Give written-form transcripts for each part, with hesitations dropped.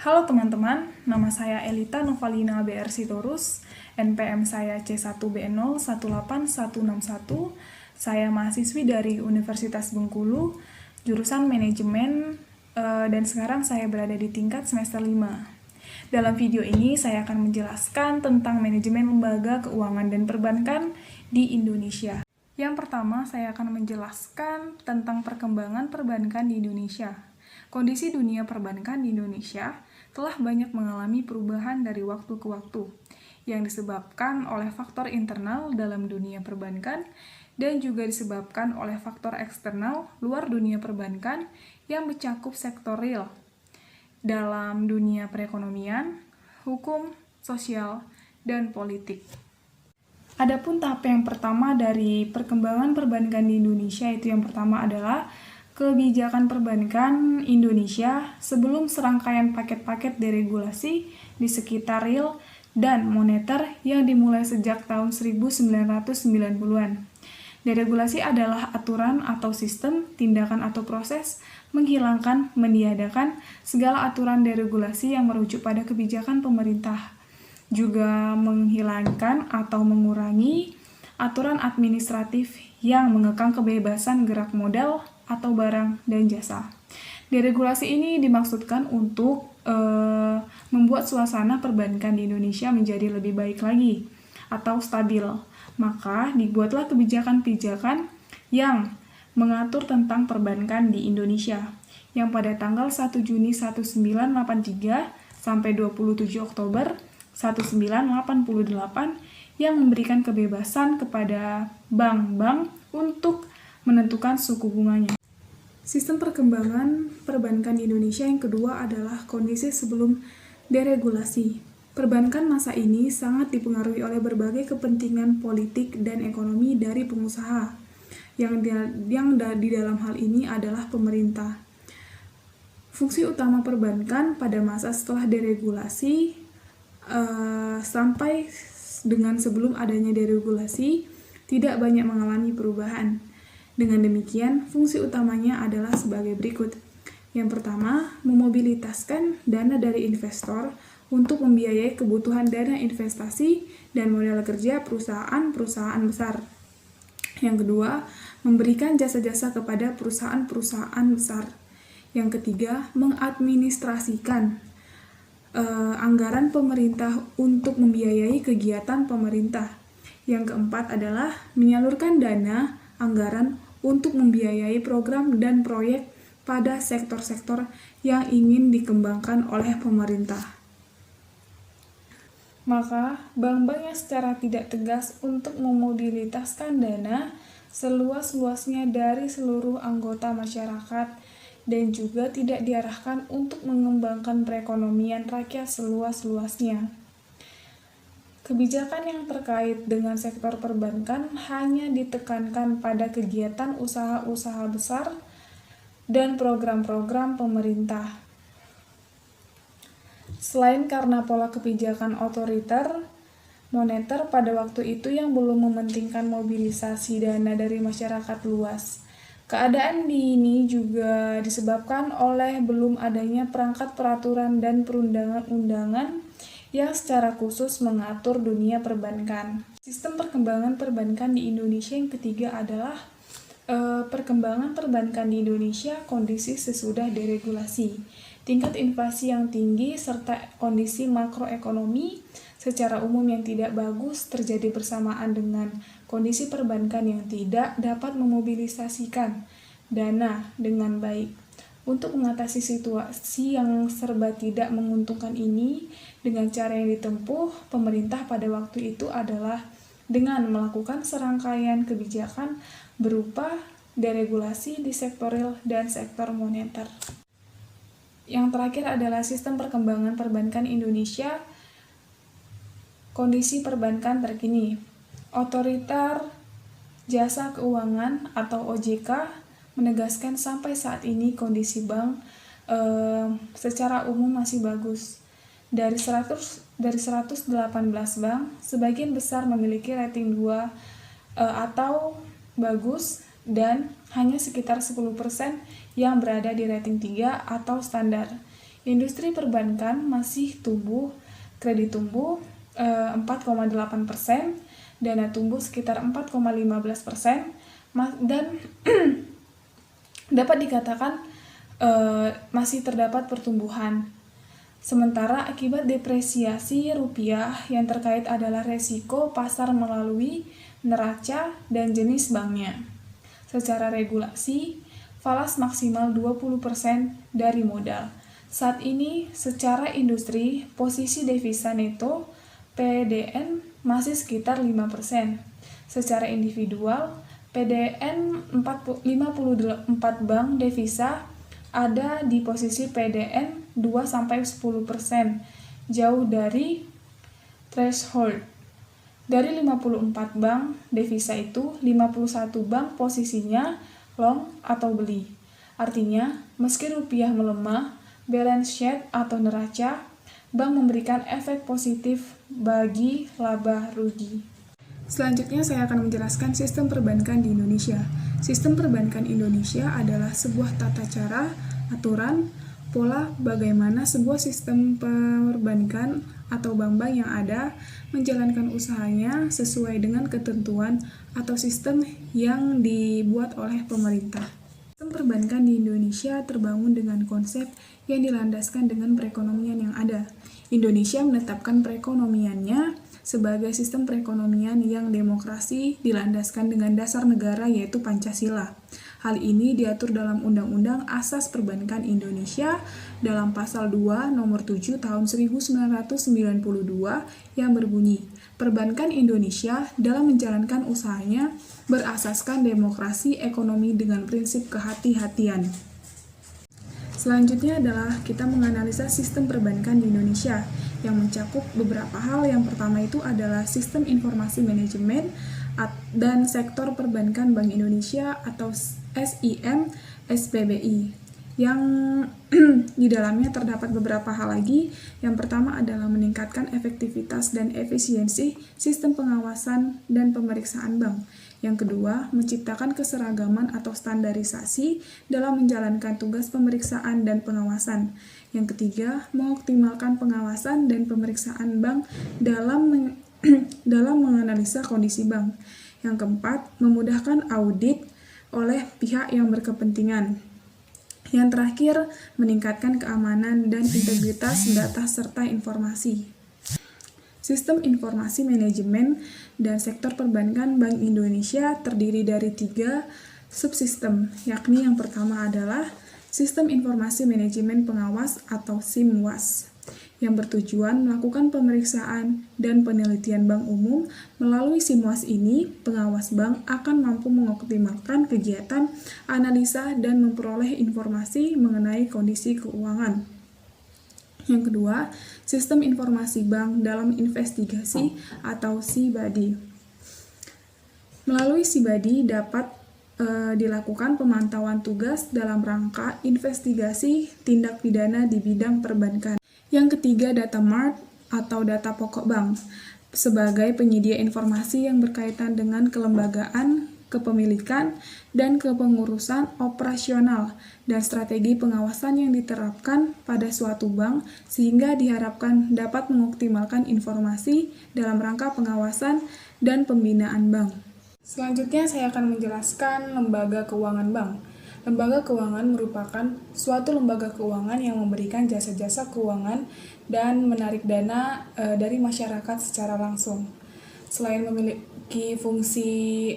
Halo teman-teman, nama saya Elita Novalina BR Sitorus, NPM saya C1B018161. Saya mahasiswi dari Universitas Bengkulu, jurusan manajemen, dan sekarang saya berada di tingkat semester 5. Dalam video ini saya akan menjelaskan tentang manajemen lembaga keuangan dan perbankan di Indonesia. Yang pertama, saya akan menjelaskan tentang perkembangan perbankan di Indonesia. Kondisi dunia perbankan di Indonesia telah banyak mengalami perubahan dari waktu ke waktu, yang disebabkan oleh faktor internal dalam dunia perbankan dan juga disebabkan oleh faktor eksternal luar dunia perbankan yang mencakup sektor real dalam dunia perekonomian, hukum, sosial, dan politik. Adapun tahap yang pertama dari perkembangan perbankan di Indonesia itu yang pertama adalah kebijakan perbankan Indonesia sebelum serangkaian paket-paket deregulasi di sekitar real dan moneter yang dimulai sejak tahun 1990-an. Deregulasi adalah aturan atau sistem, tindakan atau proses menghilangkan, meniadakan segala aturan deregulasi yang merujuk pada kebijakan pemerintah. Juga menghilangkan atau mengurangi aturan administratif yang mengekang kebebasan gerak modal atau barang dan jasa. Deregulasi ini dimaksudkan untuk membuat suasana perbankan di Indonesia menjadi lebih baik lagi atau stabil. Maka dibuatlah kebijakan-kebijakan yang mengatur tentang perbankan di Indonesia yang pada tanggal 1 Juni 1983 sampai 27 Oktober 1988 yang memberikan kebebasan kepada bank-bank untuk menentukan suku bunganya. Sistem perkembangan perbankan di Indonesia yang kedua adalah kondisi sebelum deregulasi. Perbankan masa ini sangat dipengaruhi oleh berbagai kepentingan politik dan ekonomi dari pengusaha, yang di dalam hal ini adalah pemerintah. Fungsi utama perbankan pada masa setelah deregulasi sampai dengan sebelum adanya deregulasi tidak banyak mengalami perubahan. Dengan demikian, fungsi utamanya adalah sebagai berikut. Yang pertama, memobilitaskan dana dari investor untuk membiayai kebutuhan dana investasi dan modal kerja perusahaan-perusahaan besar. Yang kedua, memberikan jasa-jasa kepada perusahaan-perusahaan besar. Yang ketiga, mengadministrasikan anggaran pemerintah untuk membiayai kegiatan pemerintah. Yang keempat adalah menyalurkan dana anggaran untuk membiayai program dan proyek pada sektor-sektor yang ingin dikembangkan oleh pemerintah. Maka, bank-bank yang secara tidak tegas untuk memobilitaskan dana seluas-luasnya dari seluruh anggota masyarakat dan juga tidak diarahkan untuk mengembangkan perekonomian rakyat seluas-luasnya. Kebijakan yang terkait dengan sektor perbankan hanya ditekankan pada kegiatan usaha-usaha besar dan program-program pemerintah. Selain karena pola kebijakan otoriter moneter pada waktu itu yang belum mementingkan mobilisasi dana dari masyarakat luas. Keadaan ini juga disebabkan oleh belum adanya perangkat peraturan dan perundangan-undangan yang secara khusus mengatur dunia perbankan. Sistem perkembangan perbankan di Indonesia yang ketiga adalah perkembangan perbankan di Indonesia kondisi sesudah deregulasi. Tingkat inflasi yang tinggi serta kondisi makroekonomi secara umum yang tidak bagus terjadi bersamaan dengan kondisi perbankan yang tidak dapat memobilisasikan dana dengan baik. Untuk mengatasi situasi yang serba tidak menguntungkan ini, dengan cara yang ditempuh pemerintah pada waktu itu adalah dengan melakukan serangkaian kebijakan berupa deregulasi di sektor real dan sektor moneter. Yang terakhir adalah sistem perkembangan perbankan Indonesia. Kondisi perbankan terkini. Otoritas Jasa Keuangan atau OJK menegaskan sampai saat ini kondisi bank secara umum masih bagus. Dari 118 bank, sebagian besar memiliki rating 2 atau bagus dan hanya sekitar 10% yang berada di rating 3 atau standar. Industri perbankan masih tumbuh, kredit tumbuh 4,8%, dana tumbuh sekitar 4,15%, dan dapat dikatakan masih terdapat pertumbuhan. Sementara akibat depresiasi rupiah yang terkait adalah resiko pasar melalui neraca dan jenis banknya. Secara regulasi, falas maksimal 20% dari modal. Saat ini, secara industri, posisi devisa neto PDN masih sekitar 5%. Secara individual, PDN 54 bank devisa ada di posisi PDN 2-10%, jauh dari threshold. Dari 54 bank devisa itu, 51 bank posisinya long atau beli. Artinya, meski rupiah melemah, balance sheet atau neraca bank memberikan efek positif bagi laba rugi. Selanjutnya saya akan menjelaskan sistem perbankan di Indonesia. Sistem perbankan Indonesia adalah sebuah tata cara, aturan, pola bagaimana sebuah sistem perbankan atau bank-bank yang ada menjalankan usahanya sesuai dengan ketentuan atau sistem yang dibuat oleh pemerintah. Sistem perbankan di Indonesia terbangun dengan konsep yang dilandaskan dengan perekonomian yang ada. Indonesia menetapkan perekonomiannya sebagai sistem perekonomian yang demokrasi dilandaskan dengan dasar negara yaitu Pancasila. Hal ini diatur dalam Undang-Undang Asas Perbankan Indonesia dalam Pasal 2 Nomor 7 Tahun 1992 yang berbunyi, Perbankan Indonesia dalam menjalankan usahanya berasaskan demokrasi ekonomi dengan prinsip kehati-hatian. Selanjutnya adalah kita menganalisa sistem perbankan di Indonesia yang mencakup beberapa hal. Yang pertama itu adalah sistem informasi manajemen dan sektor perbankan Bank Indonesia atau SIM SPBI yang di dalamnya terdapat beberapa hal lagi. Yang pertama adalah meningkatkan efektivitas dan efisiensi sistem pengawasan dan pemeriksaan bank. Yang kedua, menciptakan keseragaman atau standarisasi dalam menjalankan tugas pemeriksaan dan pengawasan. Yang ketiga, mengoptimalkan pengawasan dan pemeriksaan bank dalam menganalisa kondisi bank. Yang keempat, memudahkan audit oleh pihak yang berkepentingan. Yang terakhir, meningkatkan keamanan dan integritas data serta informasi. Sistem informasi manajemen dan sektor perbankan Bank Indonesia terdiri dari 3 subsistem, yakni yang pertama adalah Sistem Informasi Manajemen Pengawas atau SIMWAS, yang bertujuan melakukan pemeriksaan dan penelitian bank umum. Melalui SIMWAS ini, pengawas bank akan mampu mengoptimalkan kegiatan analisa dan memperoleh informasi mengenai kondisi keuangan. Yang kedua, Sistem Informasi Bank dalam Investigasi atau SIBADI. Melalui SIBADI dapat dilakukan pemantauan tugas dalam rangka investigasi tindak pidana di bidang perbankan. Yang ketiga, Data Mart atau data pokok bank sebagai penyedia informasi yang berkaitan dengan kelembagaan, kepemilikan, dan kepengurusan operasional dan strategi pengawasan yang diterapkan pada suatu bank sehingga diharapkan dapat mengoptimalkan informasi dalam rangka pengawasan dan pembinaan bank. Selanjutnya saya akan menjelaskan lembaga keuangan bank. Lembaga keuangan merupakan suatu lembaga keuangan yang memberikan jasa-jasa keuangan dan menarik dana dari masyarakat secara langsung. Selain memiliki fungsi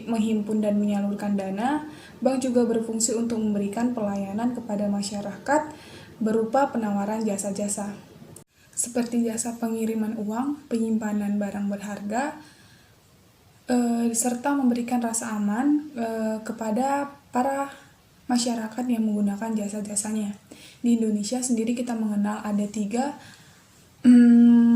menghimpun dan menyalurkan dana, bank juga berfungsi untuk memberikan pelayanan kepada masyarakat berupa penawaran jasa-jasa, seperti jasa pengiriman uang, penyimpanan barang berharga, serta memberikan rasa aman kepada para masyarakat yang menggunakan jasa-jasanya. Di Indonesia sendiri kita mengenal ada 3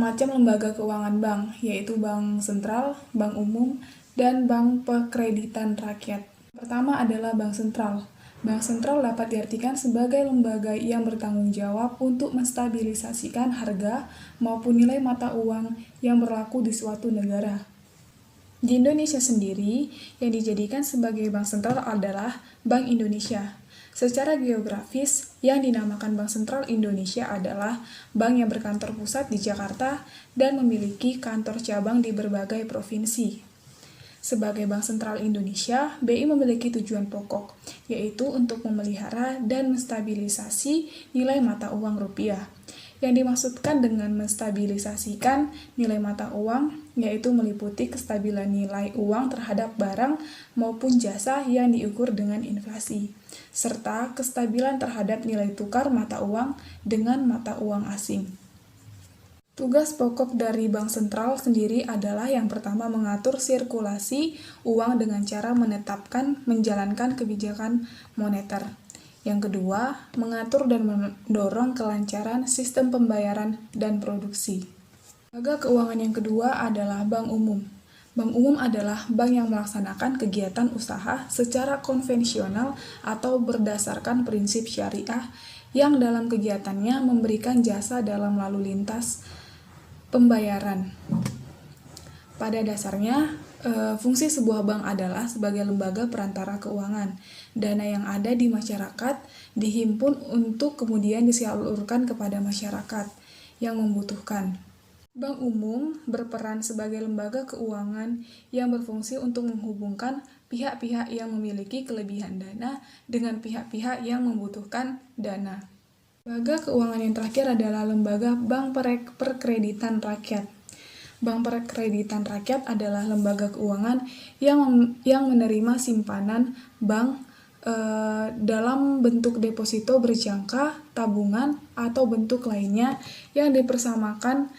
macam lembaga keuangan bank, yaitu bank sentral, bank umum, dan bank pekreditan rakyat. Pertama adalah bank sentral. Bank sentral dapat diartikan sebagai lembaga yang bertanggung jawab untuk menstabilisasikan harga maupun nilai mata uang yang berlaku di suatu negara. Di Indonesia sendiri, yang dijadikan sebagai bank sentral adalah Bank Indonesia. Secara geografis, yang dinamakan Bank Sentral Indonesia adalah bank yang berkantor pusat di Jakarta dan memiliki kantor cabang di berbagai provinsi. Sebagai Bank Sentral Indonesia, BI memiliki tujuan pokok, yaitu untuk memelihara dan menstabilisasi nilai mata uang rupiah. Yang dimaksudkan dengan menstabilisasikan nilai mata uang, yaitu meliputi kestabilan nilai uang terhadap barang maupun jasa yang diukur dengan inflasi, serta kestabilan terhadap nilai tukar mata uang dengan mata uang asing. Tugas pokok dari bank sentral sendiri adalah yang pertama mengatur sirkulasi uang dengan cara menjalankan kebijakan moneter. Yang kedua, mengatur dan mendorong kelancaran sistem pembayaran dan produksi. Lembaga keuangan yang kedua adalah bank umum. Bank umum adalah bank yang melaksanakan kegiatan usaha secara konvensional atau berdasarkan prinsip syariah yang dalam kegiatannya memberikan jasa dalam lalu lintas pembayaran. Pada dasarnya, fungsi sebuah bank adalah sebagai lembaga perantara keuangan. Dana yang ada di masyarakat dihimpun untuk kemudian disalurkan kepada masyarakat yang membutuhkan. Bank umum berperan sebagai lembaga keuangan yang berfungsi untuk menghubungkan pihak-pihak yang memiliki kelebihan dana dengan pihak-pihak yang membutuhkan dana. Lembaga keuangan yang terakhir adalah lembaga bank perkreditan rakyat. Bank perkreditan rakyat adalah lembaga keuangan yang menerima simpanan bank dalam bentuk deposito berjangka, tabungan, atau bentuk lainnya yang dipersamakan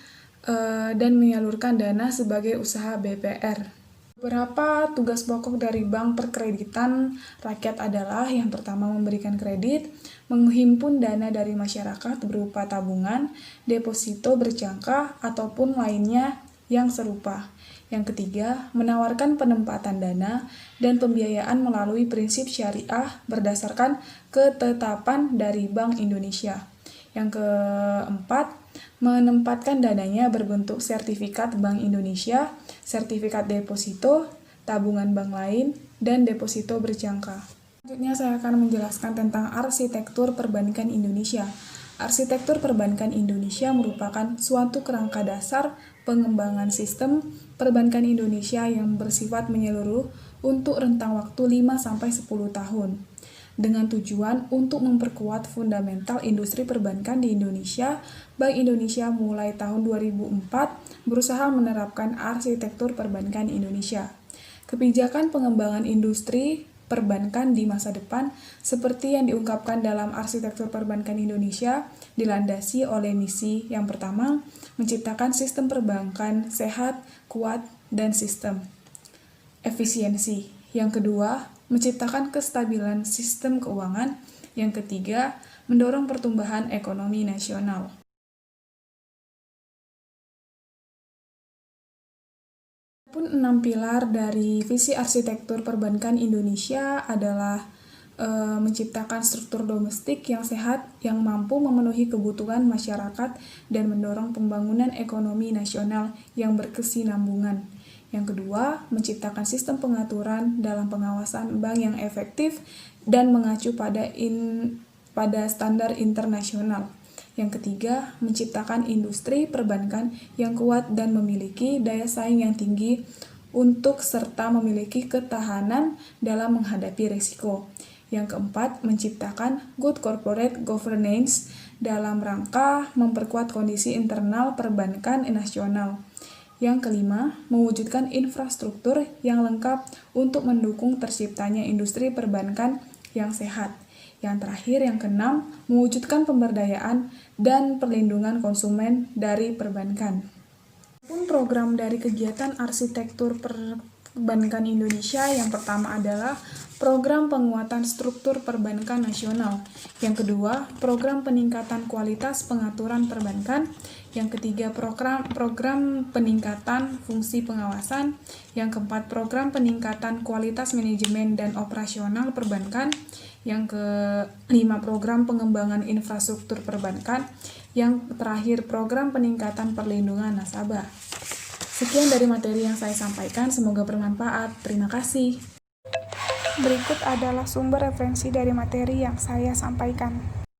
dan menyalurkan dana sebagai usaha BPR. Beberapa tugas pokok dari bank perkreditan rakyat adalah yang pertama memberikan kredit, menghimpun dana dari masyarakat berupa tabungan, deposito berjangka, ataupun lainnya yang serupa. Yang ketiga, menawarkan penempatan dana dan pembiayaan melalui prinsip syariah berdasarkan ketetapan dari Bank Indonesia. Yang keempat, menempatkan dananya berbentuk sertifikat Bank Indonesia, sertifikat deposito, tabungan bank lain, dan deposito berjangka. Selanjutnya saya akan menjelaskan tentang arsitektur perbankan Indonesia. Arsitektur perbankan Indonesia merupakan suatu kerangka dasar pengembangan sistem perbankan Indonesia yang bersifat menyeluruh untuk rentang waktu 5-10 tahun. Dengan tujuan untuk memperkuat fundamental industri perbankan di Indonesia, Bank Indonesia mulai tahun 2004 berusaha menerapkan arsitektur perbankan Indonesia. Kebijakan pengembangan industri perbankan di masa depan, seperti yang diungkapkan dalam arsitektur perbankan Indonesia, dilandasi oleh misi yang pertama, menciptakan sistem perbankan sehat, kuat, dan sistem efisiensi. Yang kedua, menciptakan kestabilan sistem keuangan. Yang ketiga, mendorong pertumbuhan ekonomi nasional. Pun 6 pilar dari visi arsitektur perbankan Indonesia adalah menciptakan struktur domestik yang sehat yang mampu memenuhi kebutuhan masyarakat dan mendorong pembangunan ekonomi nasional yang berkesinambungan. Yang kedua, menciptakan sistem pengaturan dalam pengawasan bank yang efektif dan mengacu pada standar internasional. Yang ketiga, menciptakan industri perbankan yang kuat dan memiliki daya saing yang tinggi untuk serta memiliki ketahanan dalam menghadapi risiko. Yang keempat, menciptakan good corporate governance dalam rangka memperkuat kondisi internal perbankan nasional. Yang kelima, mewujudkan infrastruktur yang lengkap untuk mendukung terciptanya industri perbankan yang sehat. Yang terakhir, yang keenam, mewujudkan pemberdayaan dan perlindungan konsumen dari perbankan. Program dari kegiatan arsitektur perbankan Indonesia yang pertama adalah program penguatan struktur perbankan nasional. Yang kedua, program peningkatan kualitas pengaturan perbankan. Yang ketiga, program peningkatan fungsi pengawasan. Yang keempat, program peningkatan kualitas manajemen dan operasional perbankan. Yang kelima, program pengembangan infrastruktur perbankan. Yang terakhir, program peningkatan perlindungan nasabah. Sekian dari materi yang saya sampaikan, semoga bermanfaat. Terima kasih. Berikut adalah sumber referensi dari materi yang saya sampaikan.